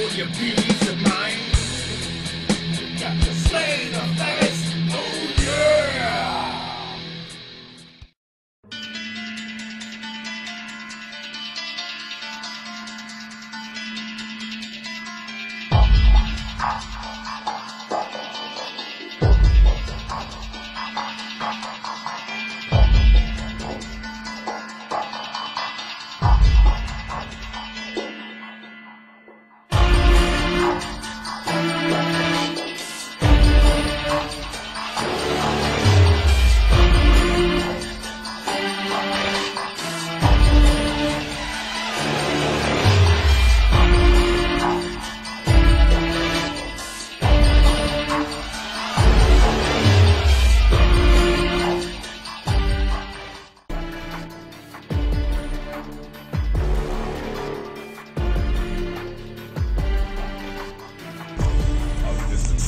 for your peace of mind. Got to slay the fast, oh yeah!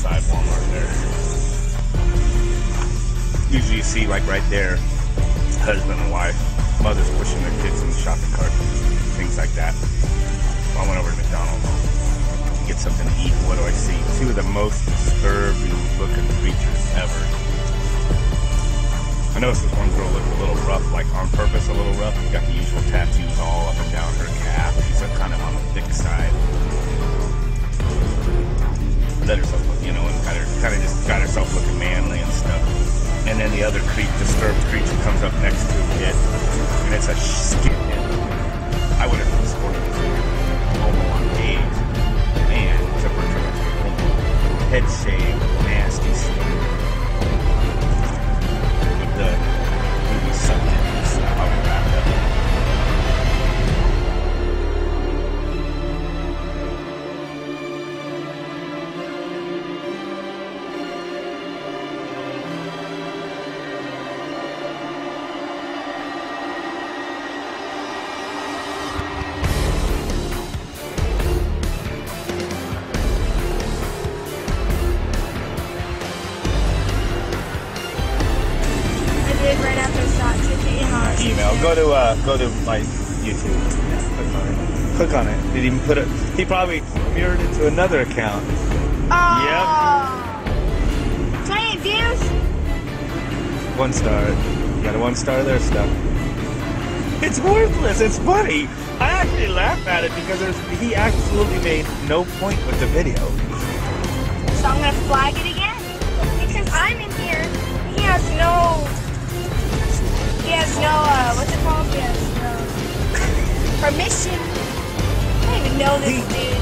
Side Walmart there. Usually you see, like right there, husband and wife, mothers pushing their kids in the shopping cart, things like that. So I went over to McDonald's to get something to eat. What do I see? Two of the most disturbing looking creatures ever. I noticed this one girl looked a little rough, like on purpose a little rough. Got the usual tattoos all up and down her calf. She's kind of on the thick side. Let herself look, you know, and kind of just got herself looking manly and stuff. And then the other disturbed creature comes up next to it, and it's a skinhead. I would have supported this homo on age. Man, it's a virtual head shave, nasty skin. With the movie sucked in, so how we wrapped up. Right after I saw it, email. Go to my YouTube. Click on it. Click on it. Did he put it? He probably mirrored it to another account. Oh. Yep. 20 views. 1 star. You got a 1 star there, stuff. It's worthless. It's funny. I actually laugh at it because he absolutely made no point with the video. So I'm gonna flag it again because I'm in here. He has no. What's it called? He has no permission. I don't even know this dude.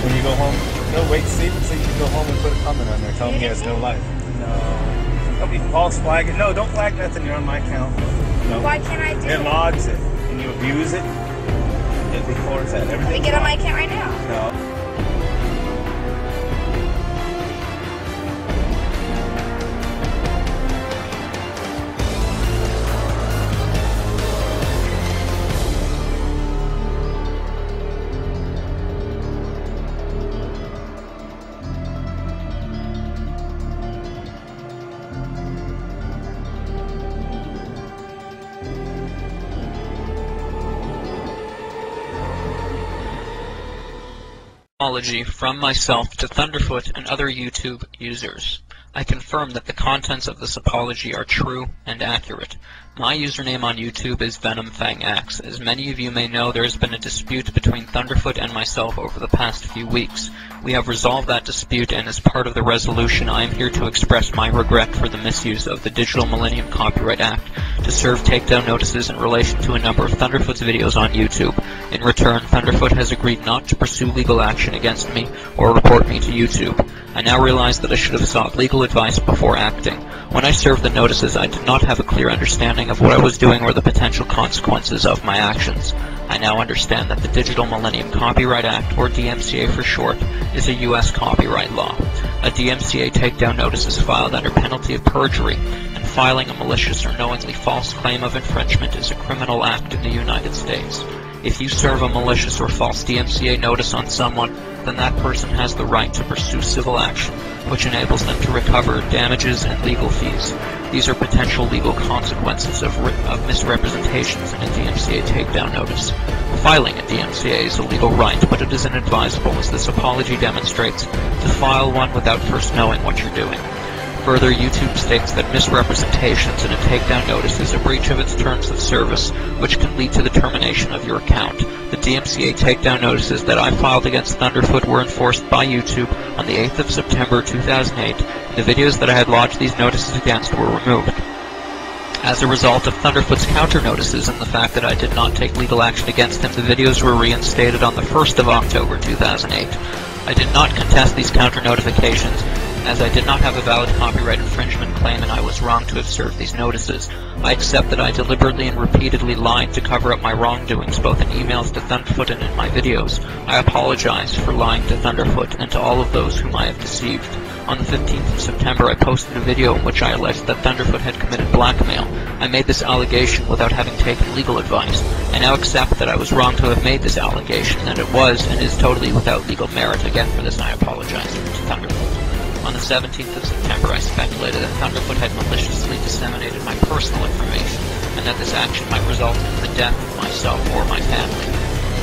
When you go home, no, wait, see so you can go home and put a comment on there. Tell him he has no life. No. Nobody false flag it. No, don't flag nothing. You're on my account. No. Why can't I do it? It logs it. And you abuse it, it records that. Everything. Let me get on my account right now. No. Apology from myself to Thunderfoot and other YouTube users. I confirm that the contents of this apology are true and accurate. My username on YouTube is VenomFangX. As many of you may know, there has been a dispute between Thunderfoot and myself over the past few weeks. We have resolved that dispute, and as part of the resolution, I am here to express my regret for the misuse of the Digital Millennium Copyright Act to serve takedown notices in relation to a number of Thunderfoot's videos on YouTube. In return, Thunderfoot has agreed not to pursue legal action against me or report me to YouTube. I now realize that I should have sought legal advice before acting. When I served the notices, I did not have a clear understanding of what I was doing or the potential consequences of my actions. I now understand that the Digital Millennium Copyright Act, or DMCA for short, is a U.S. copyright law. A DMCA takedown notice is filed under penalty of perjury, and filing a malicious or knowingly false claim of infringement is a criminal act in the United States. If you serve a malicious or false DMCA notice on someone, then that person has the right to pursue civil action, which enables them to recover damages and legal fees. These are potential legal consequences of misrepresentations in a DMCA takedown notice. Filing a DMCA is a legal right, but it is inadvisable, as this apology demonstrates, to file one without first knowing what you're doing. Further, YouTube states that misrepresentations in a takedown notice is a breach of its terms of service, which can lead to the termination of your account. The DMCA takedown notices that I filed against Thunderfoot were enforced by YouTube on the 8th of September 2008. The videos that I had lodged these notices against were removed. As a result of Thunderfoot's counter notices and the fact that I did not take legal action against him, the videos were reinstated on the 1st of October 2008. I did not contest these counter notifications, as I did not have a valid copyright infringement claim and I was wrong to have served these notices. I accept that I deliberately and repeatedly lied to cover up my wrongdoings, both in emails to Thunderfoot and in my videos. I apologize for lying to Thunderfoot and to all of those whom I have deceived. On the 15th of September, I posted a video in which I alleged that Thunderfoot had committed blackmail. I made this allegation without having taken legal advice. I now accept that I was wrong to have made this allegation, and it was and is totally without legal merit. Again, for this I apologize to Thunderfoot. On the 17th of September, I speculated that Thunderfoot had maliciously disseminated my personal information, and that this action might result in the death of myself or my family.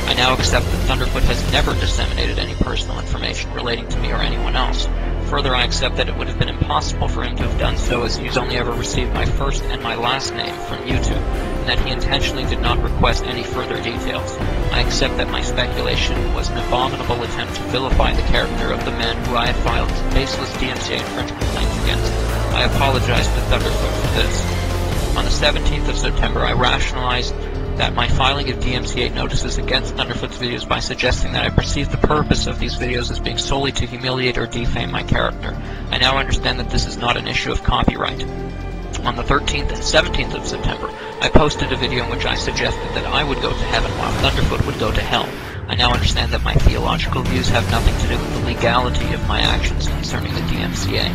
I now accept that Thunderfoot has never disseminated any personal information relating to me or anyone else. Further, I accept that it would have been impossible for him to have done so, as he's only ever received my first and my last name from YouTube, and that he intentionally did not request any further details. I accept that my speculation was an abominable attempt to vilify the character of the man who I had filed baseless DMCA infringement claims against. I apologize to Thunderfoot for this. On the 17th of September, I rationalized that my filing of DMCA notices against Thunderfoot's videos by suggesting that I perceived the purpose of these videos as being solely to humiliate or defame my character. I now understand that this is not an issue of copyright. On the 13th and 17th of September, I posted a video in which I suggested that I would go to heaven while Thunderfoot would go to hell. I now understand that my theological views have nothing to do with the legality of my actions concerning the DMCA.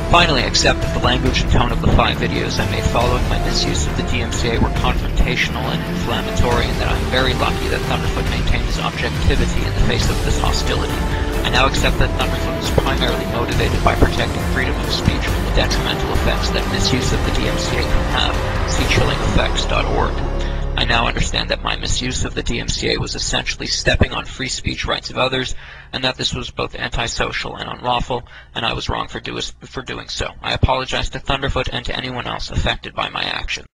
Finally, I accept that the language and tone of the 5 videos I made following my misuse of the DMCA were confrontational and inflammatory, and that I'm very lucky that Thunderfoot maintained his objectivity in the face of this hostility. I now accept that Thunderfoot was primarily motivated by protecting freedom of speech from the detrimental effects that misuse of the DMCA can have. See chillingeffects.org. I now understand that my misuse of the DMCA was essentially stepping on free speech rights of others, and that this was both antisocial and unlawful, and I was wrong for doing so. I apologize to Thunderfoot and to anyone else affected by my action.